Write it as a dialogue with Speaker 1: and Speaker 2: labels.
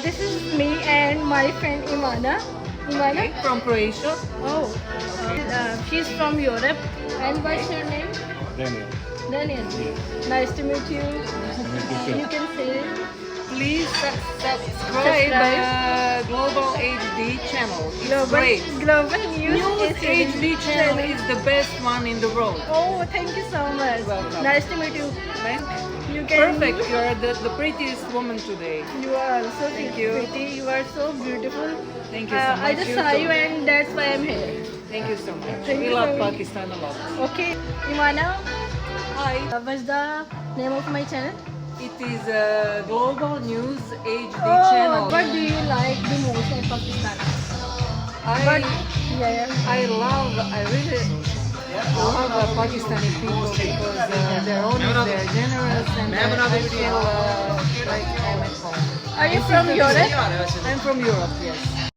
Speaker 1: This is me and my friend Imana. Imana?
Speaker 2: Okay, from Croatia.
Speaker 1: Oh. She's from Europe. And what's your name?
Speaker 3: Daniel.
Speaker 1: Daniel.
Speaker 3: Yes.
Speaker 1: Nice to meet you.
Speaker 3: Meet you
Speaker 1: You
Speaker 3: too.
Speaker 1: can say it.
Speaker 2: Please subscribe Global HD channel. It's
Speaker 1: Global,
Speaker 2: great.
Speaker 1: Global News,
Speaker 2: News HD channel is the best one in the world.
Speaker 1: Oh, thank you so much.
Speaker 2: Welcome.
Speaker 1: Nice to meet you.
Speaker 2: Thank
Speaker 1: You can.
Speaker 2: Perfect. You are the prettiest woman today.
Speaker 1: You are also
Speaker 2: Thank you.
Speaker 1: pretty. You are so beautiful.
Speaker 2: Thank you so much.
Speaker 1: I just
Speaker 2: You
Speaker 1: saw
Speaker 2: too.
Speaker 1: you and that's why I'm here.
Speaker 2: Thank you so much.
Speaker 1: Thank
Speaker 2: We
Speaker 1: you
Speaker 2: love
Speaker 1: so much.
Speaker 2: Pakistan a lot.
Speaker 1: Okay, Imana,
Speaker 2: Hi.
Speaker 1: what's the name of my channel?
Speaker 2: It is Global News HD
Speaker 1: Oh,
Speaker 2: channel.
Speaker 1: what do you like the most in Pakistan?
Speaker 2: I
Speaker 1: Yeah.
Speaker 2: I really love Pakistani people because they're honest, they're generous, and I feel like I'm at home.
Speaker 1: Are you from Europe?
Speaker 2: I'm from Europe, yes.